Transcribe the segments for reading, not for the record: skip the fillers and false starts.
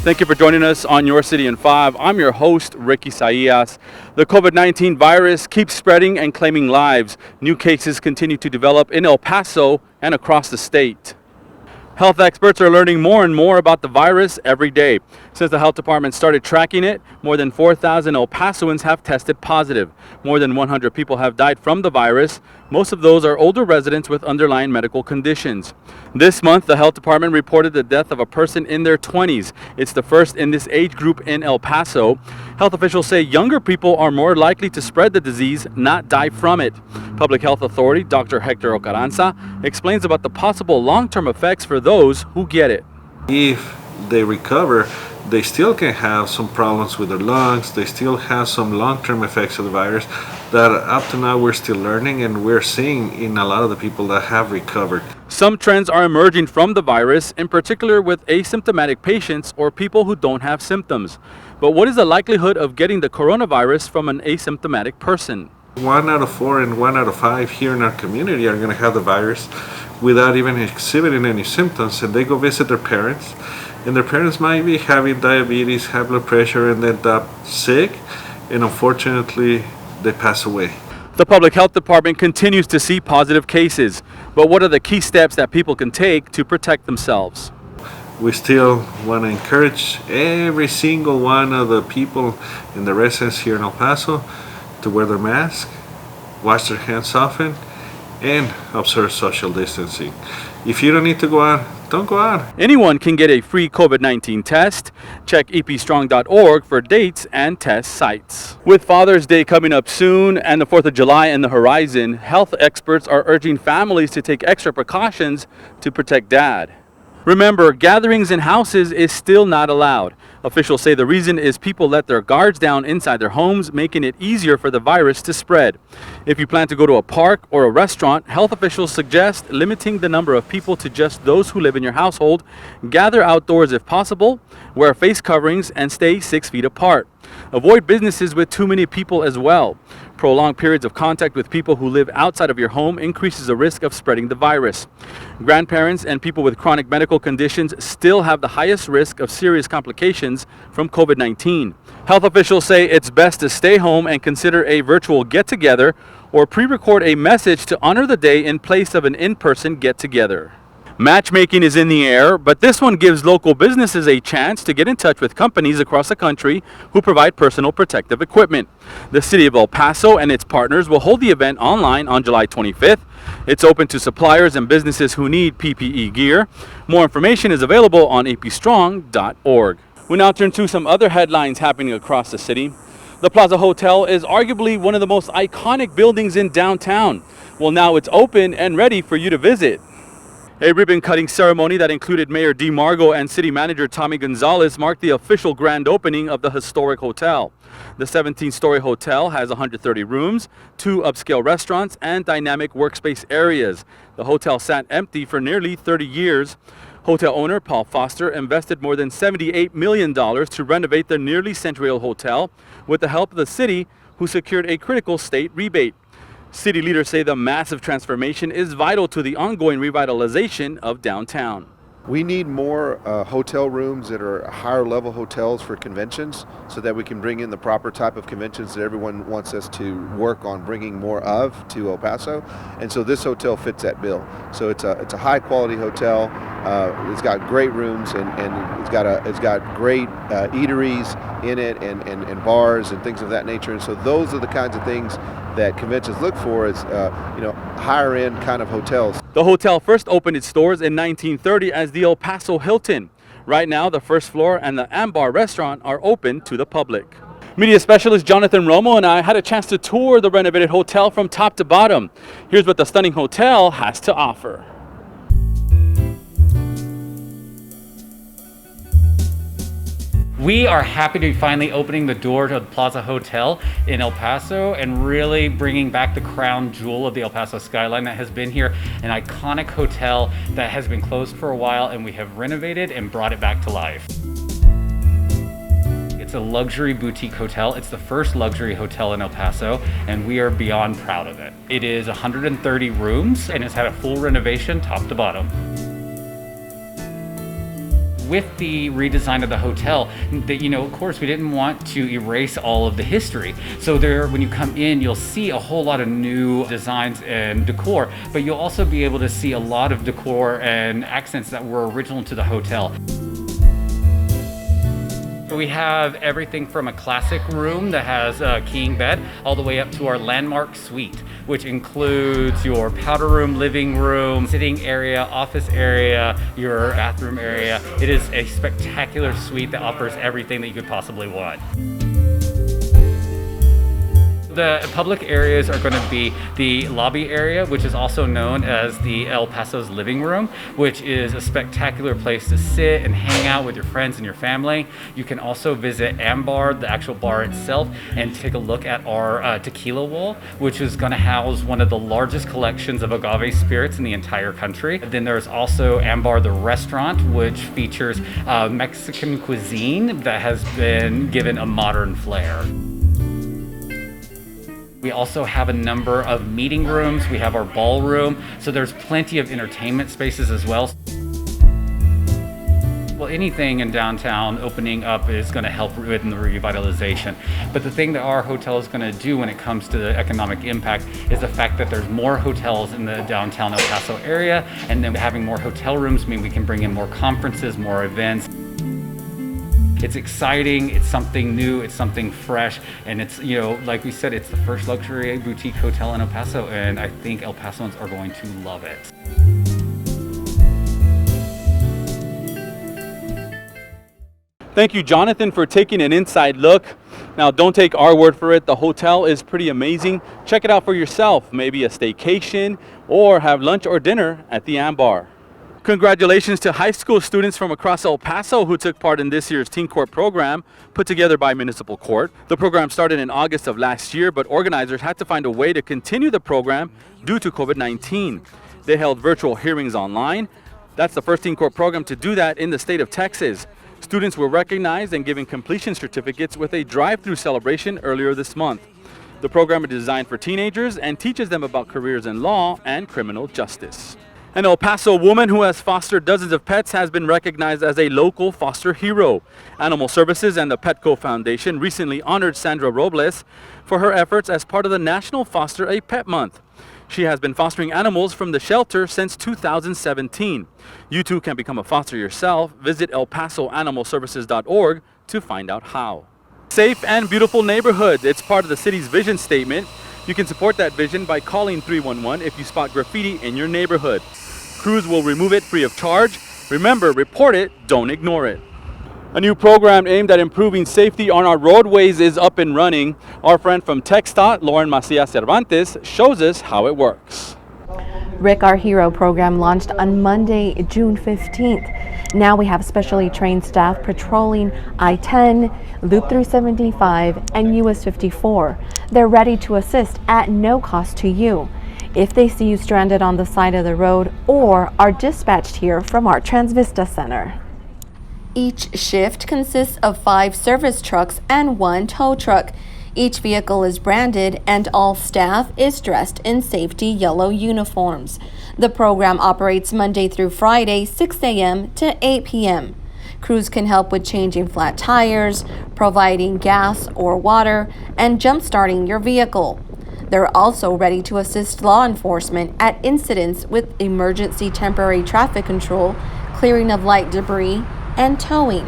Thank you for joining us on Your City in 5. I'm your host, Ricky Saillas. The COVID-19 virus keeps spreading and claiming lives. New cases continue to develop in El Paso and across the state. Health experts are learning more and more about the virus every day. Since the health department started tracking it, more than 4,000 El Pasoans have tested positive. More than 100 people have died from the virus. Most of those are older residents with underlying medical conditions. This month, the health department reported the death of a person in their 20s. It's the first in this age group in El Paso. Health officials say younger people are more likely to spread the disease, not die from it. Public Health Authority Dr. Hector Ocaranza explains about the possible long-term effects for those who get it. If they recover, they still can have some problems with their lungs. They still have some long-term effects of the virus that up to now we're still learning and we're seeing in a lot of the people that have recovered. Some trends are emerging from the virus, in particular with asymptomatic patients or people who don't have symptoms. But what is the likelihood of getting the coronavirus from an asymptomatic person? 1 out of 4 and 1 out of 5 here in our community are going to have the virus without even exhibiting any symptoms, and they go visit their parents, and their parents might be having diabetes, high blood pressure, and end up sick, and unfortunately they pass away. The Public Health Department continues to see positive cases, but what are the key steps that people can take to protect themselves? We still want to encourage every single one of the people in the residence here in El Paso to wear their mask, wash their hands often, and observe social distancing. If you don't need to go out, don't go out. Anyone can get a free COVID-19 test. Check epstrong.org for dates and test sites. With Father's Day coming up soon and the 4th of July in the horizon, health experts are urging families to take extra precautions to protect Dad. Remember, gatherings in houses is still not allowed. Officials say the reason is people let their guards down inside their homes, making it easier for the virus to spread. If you plan to go to a park or a restaurant, health officials suggest limiting the number of people to just those who live in your household. Gather outdoors if possible, wear face coverings, and stay 6 feet apart. Avoid businesses with too many people as well. Prolonged periods of contact with people who live outside of your home increases the risk of spreading the virus. Grandparents and people with chronic medical conditions still have the highest risk of serious complications from COVID-19. Health officials say it's best to stay home and consider a virtual get-together or pre-record a message to honor the day in place of an in-person get-together. Matchmaking is in the air, but this one gives local businesses a chance to get in touch with companies across the country who provide personal protective equipment. The city of El Paso and its partners will hold the event online on July 25th. It's open to suppliers and businesses who need PPE gear. More information is available on apstrong.org. We now turn to some other headlines happening across the city. The Plaza Hotel is arguably one of the most iconic buildings in downtown. Well, now it's open and ready for you to visit. A ribbon-cutting ceremony that included Mayor DeMargo and City Manager Tommy Gonzalez marked the official grand opening of the historic hotel. The 17-story hotel has 130 rooms, 2 upscale restaurants, and dynamic workspace areas. The hotel sat empty for nearly 30 years. Hotel owner Paul Foster invested more than $78 million to renovate the nearly century-old hotel with the help of the city, who secured a critical state rebate. City leaders say the massive transformation is vital to the ongoing revitalization of downtown. We need more hotel rooms that are higher level hotels for conventions so that we can bring in the proper type of conventions that everyone wants us to work on bringing more of to El Paso. And so this hotel fits that bill. So it's a high quality hotel. It's got great rooms and it's got great eateries in it and bars and things of that nature. And so those are the kinds of things that conventions look for is higher end kind of hotels. The hotel first opened its doors in 1930 as the El Paso Hilton. Right now, the first floor and the Ambar restaurant are open to the public. Media specialist Jonathan Romo and I had a chance to tour the renovated hotel from top to bottom. Here's what the stunning hotel has to offer. We are happy to be finally opening the door to the Plaza Hotel in El Paso and really bringing back the crown jewel of the El Paso skyline that has been here, an iconic hotel that has been closed for a while, and we have renovated and brought it back to life. It's a luxury boutique hotel. It's the first luxury hotel in El Paso, and we are beyond proud of it. It is 130 rooms, and it's had a full renovation top to bottom. with the redesign of the hotel, that, of course, we didn't want to erase all of the history. So there, when you come in, you'll see a whole lot of new designs and decor, but you'll also be able to see a lot of decor and accents that were original to the hotel. We have everything from a classic room that has a king bed all the way up to our landmark suite, which includes your powder room, living room, sitting area, office area, your bathroom area. It is a spectacular suite that offers everything that you could possibly want. The public areas are going to be the lobby area, which is also known as the El Paso's living room, which is a spectacular place to sit and hang out with your friends and your family. You can also visit Ambar, the actual bar itself, and take a look at our tequila wall, which is going to house one of the largest collections of agave spirits in the entire country. Then there's also Ambar, the restaurant, which features Mexican cuisine that has been given a modern flair. We also have a number of meeting rooms. We have our ballroom, so there's plenty of entertainment spaces as well. Well, anything in downtown opening up is going to help with the revitalization. But the thing that our hotel is going to do when it comes to the economic impact is the fact that there's more hotels in the downtown El Paso area, and then having more hotel rooms mean we can bring in more conferences, more events. It's exciting, it's something new, it's something fresh, and it's, like we said, it's the first luxury boutique hotel in El Paso, and I think El Pasoans are going to love it. Thank you, Jonathan, for taking an inside look. Now, don't take our word for it. The hotel is pretty amazing. Check it out for yourself. Maybe a staycation or have lunch or dinner at the Ambar. Congratulations to high school students from across El Paso who took part in this year's Teen Court program put together by Municipal Court. The program started in August of last year, but organizers had to find a way to continue the program due to COVID-19. They held virtual hearings online. That's the first Teen Court program to do that in the state of Texas. Students were recognized and given completion certificates with a drive-through celebration earlier this month. The program is designed for teenagers and teaches them about careers in law and criminal justice. An El Paso woman who has fostered dozens of pets has been recognized as a local foster hero. Animal Services and the Petco Foundation recently honored Sandra Robles for her efforts as part of the National Foster a Pet Month. She has been fostering animals from the shelter since 2017. You too can become a foster yourself. Visit elpasoanimalservices.org to find out how. Safe and beautiful neighborhoods. It's part of the city's vision statement. You can support that vision by calling 311 if you spot graffiti in your neighborhood. Crews will remove it free of charge. Remember, report it, don't ignore it. A new program aimed at improving safety on our roadways is up and running. Our friend from TxDOT, Lauren Macias-Cervantes, shows us how it works. Rick, our hero program launched on Monday, June 15th. Now we have specially trained staff patrolling I-10, Loop 375, and US 54. They're ready to assist at no cost to you if they see you stranded on the side of the road or are dispatched here from our Transvista Center. Each shift consists of 5 service trucks and 1 tow truck. Each vehicle is branded and all staff is dressed in safety yellow uniforms. The program operates Monday through Friday, 6 a.m. to 8 p.m. Crews can help with changing flat tires, providing gas or water, and jump-starting your vehicle. They're also ready to assist law enforcement at incidents with emergency temporary traffic control, clearing of light debris, and towing.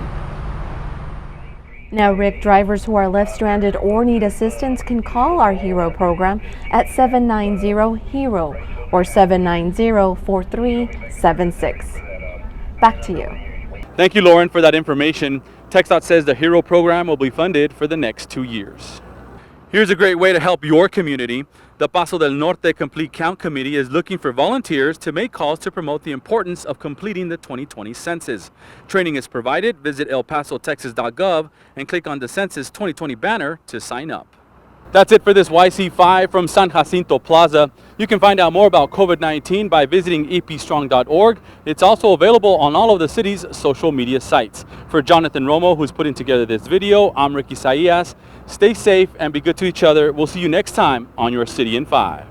Now, Rick, drivers who are left stranded or need assistance can call our HERO program at 790-HERO or 790-4376. Back to you. Thank you, Lauren, for that information. TxDOT says the HERO program will be funded for the next 2 years. Here's a great way to help your community. The Paso del Norte Complete Count Committee is looking for volunteers to make calls to promote the importance of completing the 2020 census. Training is provided. Visit elpasotexas.gov and click on the Census 2020 banner to sign up. That's it for this YC5 from San Jacinto Plaza. You can find out more about COVID-19 by visiting epstrong.org. It's also available on all of the city's social media sites. For Jonathan Romo, who's putting together this video, I'm Ricky Saillas. Stay safe and be good to each other. We'll see you next time on your City in 5.